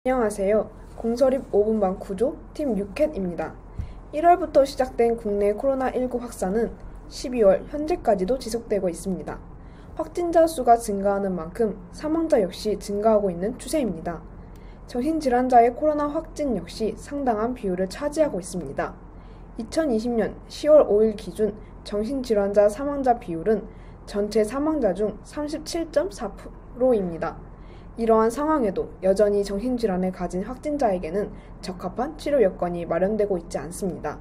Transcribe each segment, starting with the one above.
안녕하세요. 공설입 5분방 구조 팀 6캣입니다. 1월부터 시작된 국내 코로나19 확산은 12월 현재까지도 지속되고 있습니다. 확진자 수가 증가하는 만큼 사망자 역시 증가하고 있는 추세입니다. 정신질환자의 코로나 확진 역시 상당한 비율을 차지하고 있습니다. 2020년 10월 5일 기준 정신질환자 사망자 비율은 전체 사망자 중 37.4%입니다. 이러한 상황에도 여전히 정신질환을 가진 확진자에게는 적합한 치료 여건이 마련되고 있지 않습니다.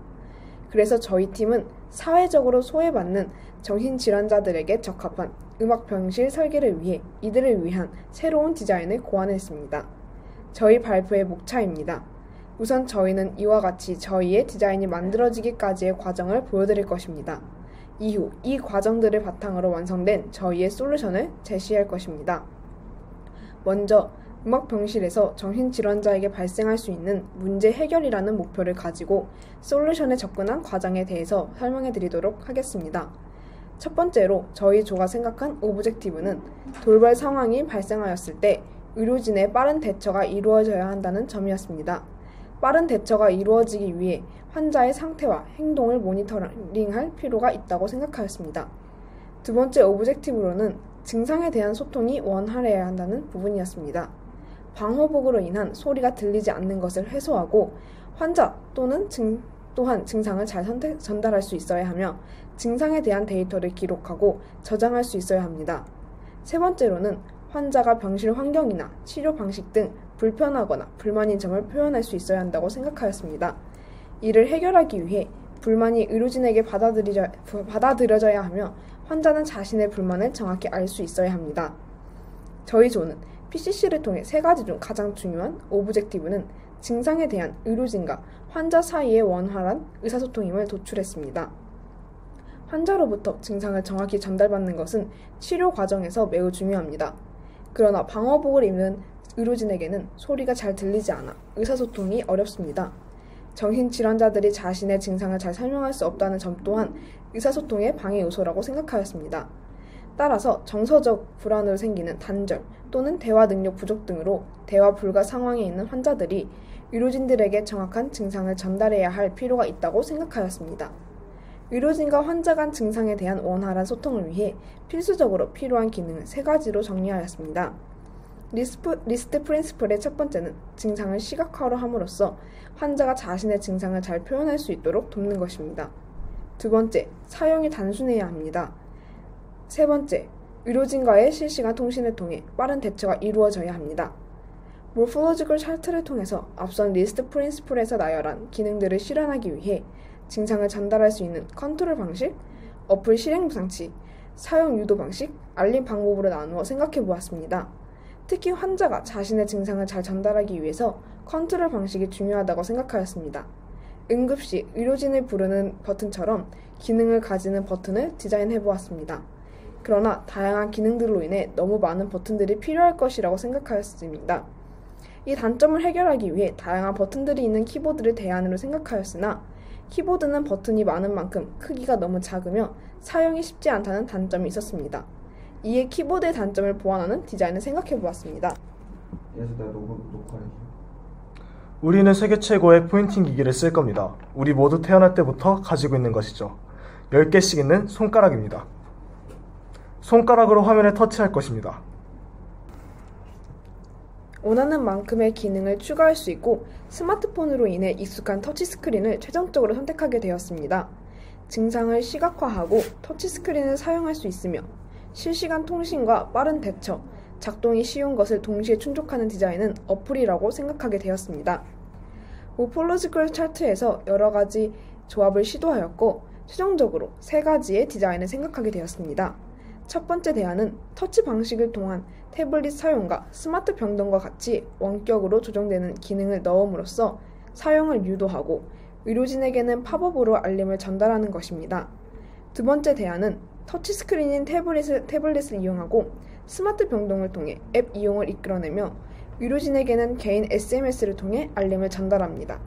그래서 저희 팀은 사회적으로 소외받는 정신질환자들에게 적합한 음악병실 설계를 위해 이들을 위한 새로운 디자인을 고안했습니다. 저희 발표의 목차입니다. 우선 저희는 이와 같이 저희의 디자인이 만들어지기까지의 과정을 보여드릴 것입니다. 이후 이 과정들을 바탕으로 완성된 저희의 솔루션을 제시할 것입니다. 먼저 음악병실에서 정신질환자에게 발생할 수 있는 문제 해결이라는 목표를 가지고 솔루션에 접근한 과정에 대해서 설명해 드리도록 하겠습니다. 첫 번째로 저희 조가 생각한 오브젝티브는 돌발 상황이 발생하였을 때 의료진의 빠른 대처가 이루어져야 한다는 점이었습니다. 빠른 대처가 이루어지기 위해 환자의 상태와 행동을 모니터링할 필요가 있다고 생각하였습니다. 두 번째 오브젝티브로는 증상에 대한 소통이 원활해야 한다는 부분이었습니다. 방호복으로 인한 소리가 들리지 않는 것을 해소하고 환자 또한 증상을 잘 전달할 수 있어야 하며 증상에 대한 데이터를 기록하고 저장할 수 있어야 합니다. 세 번째로는 환자가 병실 환경이나 치료 방식 등 불편하거나 불만인 점을 표현할 수 있어야 한다고 생각하였습니다. 이를 해결하기 위해 불만이 의료진에게 받아들여져야 하며 환자는 자신의 불만을 정확히 알 수 있어야 합니다. 저희 조는 PCC를 통해 세 가지 중 가장 중요한 오브젝티브는 증상에 대한 의료진과 환자 사이의 원활한 의사소통임을 도출했습니다. 환자로부터 증상을 정확히 전달받는 것은 치료 과정에서 매우 중요합니다. 그러나 방호복을 입는 의료진에게는 소리가 잘 들리지 않아 의사소통이 어렵습니다. 정신질환자들이 자신의 증상을 잘 설명할 수 없다는 점 또한 의사소통의 방해 요소라고 생각하였습니다. 따라서 정서적 불안으로 생기는 단절 또는 대화 능력 부족 등으로 대화 불가 상황에 있는 환자들이 의료진들에게 정확한 증상을 전달해야 할 필요가 있다고 생각하였습니다. 의료진과 환자 간 증상에 대한 원활한 소통을 위해 필수적으로 필요한 기능을 세 가지로 정리하였습니다. 리스트 프린시플의 첫 번째는 증상을 시각화로 함으로써 환자가 자신의 증상을 잘 표현할 수 있도록 돕는 것입니다. 두 번째, 사용이 단순해야 합니다. 세 번째, 의료진과의 실시간 통신을 통해 빠른 대처가 이루어져야 합니다. 모포로지컬 차트를 통해서 앞선 리스트 프린시플에서 나열한 기능들을 실현하기 위해 증상을 전달할 수 있는 컨트롤 방식, 어플 실행 장치, 사용 유도 방식, 알림 방법으로 나누어 생각해 보았습니다. 특히 환자가 자신의 증상을 잘 전달하기 위해서 컨트롤 방식이 중요하다고 생각하였습니다. 응급시 의료진을 부르는 버튼처럼 기능을 가지는 버튼을 디자인해 보았습니다. 그러나 다양한 기능들로 인해 너무 많은 버튼들이 필요할 것이라고 생각하였습니다. 이 단점을 해결하기 위해 다양한 버튼들이 있는 키보드를 대안으로 생각하였으나 키보드는 버튼이 많은 만큼 크기가 너무 작으며 사용이 쉽지 않다는 단점이 있었습니다. 이에 키보드의 단점을 보완하는 디자인을 생각해 보았습니다. 우리는 세계 최고의 포인팅 기기를 쓸 겁니다. 우리 모두 태어날 때부터 가지고 있는 것이죠. 10개씩 있는 손가락입니다. 손가락으로 화면을 터치할 것입니다. 원하는 만큼의 기능을 추가할 수 있고 스마트폰으로 인해 익숙한 터치스크린을 최종적으로 선택하게 되었습니다. 증상을 시각화하고 터치스크린을 사용할 수 있으며 실시간 통신과 빠른 대처, 작동이 쉬운 것을 동시에 충족하는 디자인은 어플이라고 생각하게 되었습니다. 모포로지컬 차트에서 여러 가지 조합을 시도하였고 최종적으로 세 가지의 디자인을 생각하게 되었습니다. 첫 번째 대안은 터치 방식을 통한 태블릿 사용과 스마트 병동과 같이 원격으로 조정되는 기능을 넣음으로써 사용을 유도하고 의료진에게는 팝업으로 알림을 전달하는 것입니다. 두 번째 대안은 터치스크린인 태블릿을 이용하고 스마트 병동을 통해 앱 이용을 이끌어내며 의료진에게는 개인 SMS를 통해 알림을 전달합니다.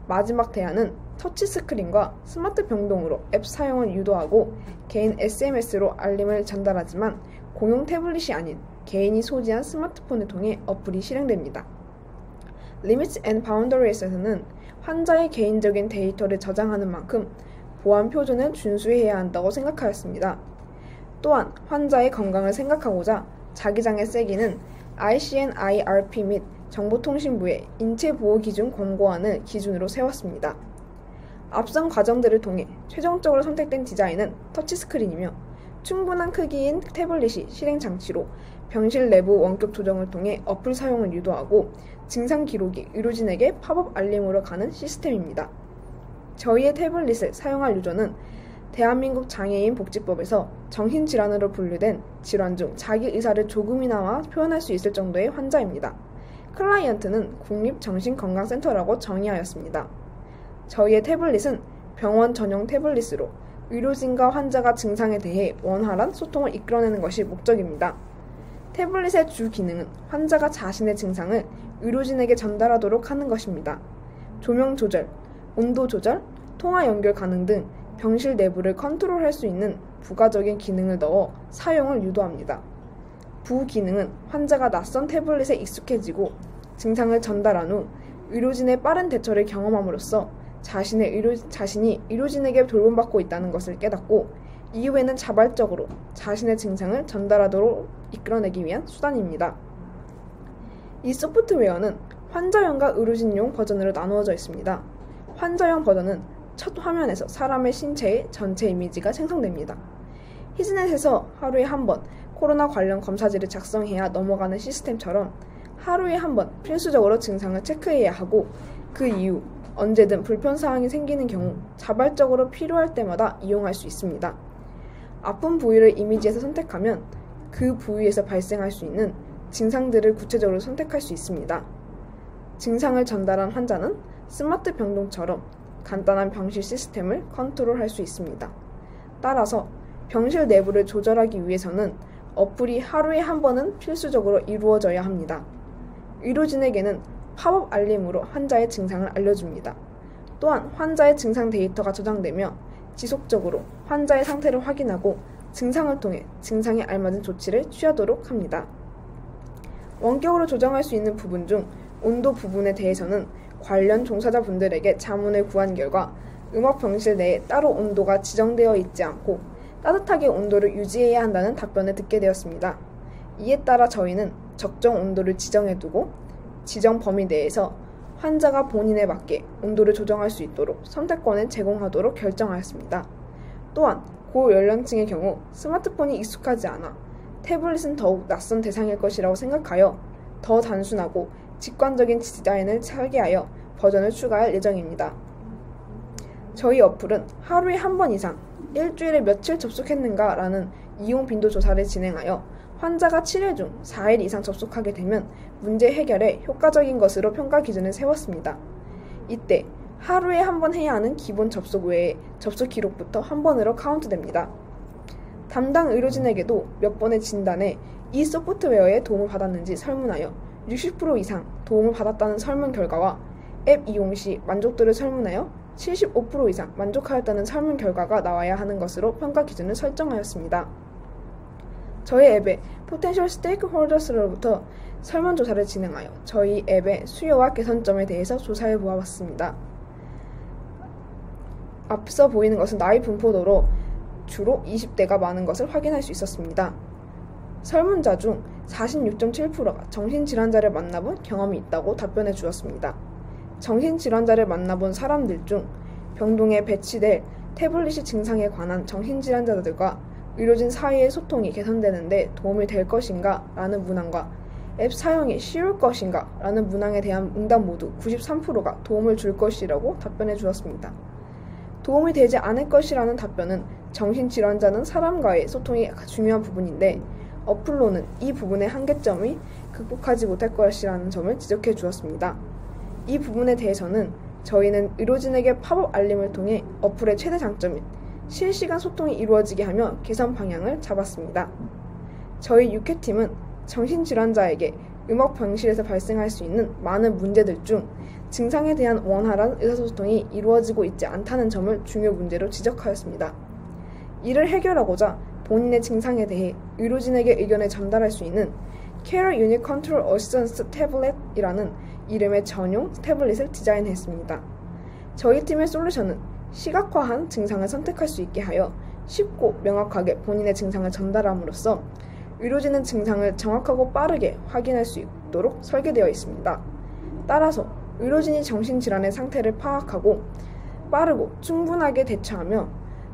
마지막 대안은 터치스크린과 스마트 병동으로 앱 사용을 유도하고 개인 SMS로 알림을 전달하지만 공용 태블릿이 아닌 개인이 소지한 스마트폰을 통해 어플이 실행됩니다. Limits and Boundaries에서는 환자의 개인적인 데이터를 저장하는 만큼 보안 표준을 준수해야 한다고 생각하였습니다. 또한 환자의 건강을 생각하고자 자기장에 새기는 ICN-IRP 및 정보통신부의 인체보호기준 권고안을 기준으로 세웠습니다. 앞선 과정들을 통해 최종적으로 선택된 디자인은 터치스크린이며 충분한 크기인 태블릿이 실행장치로 병실 내부 원격 조정을 통해 어플 사용을 유도하고 증상 기록이 의료진에게 팝업 알림으로 가는 시스템입니다. 저희의 태블릿을 사용할 유저는 대한민국 장애인 복지법에서 정신질환으로 분류된 질환 중 자기 의사를 조금이나마 표현할 수 있을 정도의 환자입니다. 클라이언트는 국립정신건강센터라고 정의하였습니다. 저희의 태블릿은 병원 전용 태블릿으로 의료진과 환자가 증상에 대해 원활한 소통을 이끌어내는 것이 목적입니다. 태블릿의 주 기능은 환자가 자신의 증상을 의료진에게 전달하도록 하는 것입니다. 조명 조절, 온도 조절, 통화 연결 가능 등 병실 내부를 컨트롤할 수 있는 부가적인 기능을 넣어 사용을 유도합니다. 부기능은 환자가 낯선 태블릿에 익숙해지고 증상을 전달한 후 의료진의 빠른 대처를 경험함으로써 자신이 의료진에게 돌봄받고 있다는 것을 깨닫고 이후에는 자발적으로 자신의 증상을 전달하도록 이끌어내기 위한 수단입니다. 이 소프트웨어는 환자용과 의료진용 버전으로 나누어져 있습니다. 환자용 버전은 첫 화면에서 사람의 신체의 전체 이미지가 생성됩니다. 히즈넷에서 하루에 한 번 코로나 관련 검사지를 작성해야 넘어가는 시스템처럼 하루에 한 번 필수적으로 증상을 체크해야 하고 그 이후 언제든 불편사항이 생기는 경우 자발적으로 필요할 때마다 이용할 수 있습니다. 아픈 부위를 이미지에서 선택하면 그 부위에서 발생할 수 있는 증상들을 구체적으로 선택할 수 있습니다. 증상을 전달한 환자는 스마트 병동처럼 간단한 병실 시스템을 컨트롤할 수 있습니다. 따라서 병실 내부를 조절하기 위해서는 어플이 하루에 한 번은 필수적으로 이루어져야 합니다. 의료진에게는 팝업 알림으로 환자의 증상을 알려줍니다. 또한 환자의 증상 데이터가 저장되며 지속적으로 환자의 상태를 확인하고 증상을 통해 증상에 알맞은 조치를 취하도록 합니다. 원격으로 조정할 수 있는 부분 중 온도 부분에 대해서는 관련 종사자분들에게 자문을 구한 결과 음압 병실 내에 따로 온도가 지정되어 있지 않고 따뜻하게 온도를 유지해야 한다는 답변을 듣게 되었습니다. 이에 따라 저희는 적정 온도를 지정해두고 지정 범위 내에서 환자가 본인에 맞게 온도를 조정할 수 있도록 선택권을 제공하도록 결정하였습니다. 또한 고연령층의 경우 스마트폰이 익숙하지 않아 태블릿은 더욱 낯선 대상일 것이라고 생각하여 더 단순하고 직관적인 디자인을 설계하여 버전을 추가할 예정입니다. 저희 어플은 하루에 한 번 이상, 일주일에 며칠 접속했는가 라는 이용 빈도 조사를 진행하여 환자가 7일 중 4일 이상 접속하게 되면 문제 해결에 효과적인 것으로 평가 기준을 세웠습니다. 이때 하루에 한 번 해야 하는 기본 접속 외에 접속 기록부터 한 번으로 카운트됩니다. 담당 의료진에게도 몇 번의 진단에 이 소프트웨어에 도움을 받았는지 설문하여 60% 이상 도움을 받았다는 설문 결과와 앱 이용 시 만족도를 설문하여 75% 이상 만족하였다는 설문 결과가 나와야 하는 것으로 평가 기준을 설정하였습니다. 저희 앱의 포텐셜 스테이크홀더스로부터 설문조사를 진행하여 저희 앱의 수요와 개선점에 대해서 조사해 보았습니다. 앞서 보이는 것은 나이 분포도로 주로 20대가 많은 것을 확인할 수 있었습니다. 설문자 중 46.7%가 정신질환자를 만나본 경험이 있다고 답변해 주었습니다. 정신질환자를 만나본 사람들 중 병동에 배치될 태블릿이 증상에 관한 정신질환자들과 의료진 사이의 소통이 개선되는 데 도움이 될 것인가? 라는 문항과 앱 사용이 쉬울 것인가? 라는 문항에 대한 응답 모두 93%가 도움을 줄 것이라고 답변해 주었습니다. 도움이 되지 않을 것이라는 답변은 정신질환자는 사람과의 소통이 중요한 부분인데 어플로는 이 부분의 한계점이 극복하지 못할 것이라는 점을 지적해 주었습니다. 이 부분에 대해서는 저희는 의료진에게 팝업 알림을 통해 어플의 최대 장점인 실시간 소통이 이루어지게 하며 개선 방향을 잡았습니다. 저희 육회팀은 정신질환자에게 음압병실에서 발생할 수 있는 많은 문제들 중 증상에 대한 원활한 의사소통이 이루어지고 있지 않다는 점을 중요 문제로 지적하였습니다. 이를 해결하고자 본인의 증상에 대해 의료진에게 의견을 전달할 수 있는 Care Unit Control Assistance Tablet이라는 이름의 전용 태블릿을 디자인했습니다. 저희 팀의 솔루션은 시각화한 증상을 선택할 수 있게 하여 쉽고 명확하게 본인의 증상을 전달함으로써 의료진은 증상을 정확하고 빠르게 확인할 수 있도록 설계되어 있습니다. 따라서 의료진이 정신질환의 상태를 파악하고 빠르고 충분하게 대처하며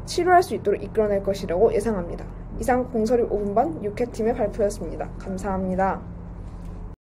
치료할 수 있도록 이끌어낼 것이라고 예상합니다. 이상 공설이 5분반 6회팀의 발표였습니다. 감사합니다.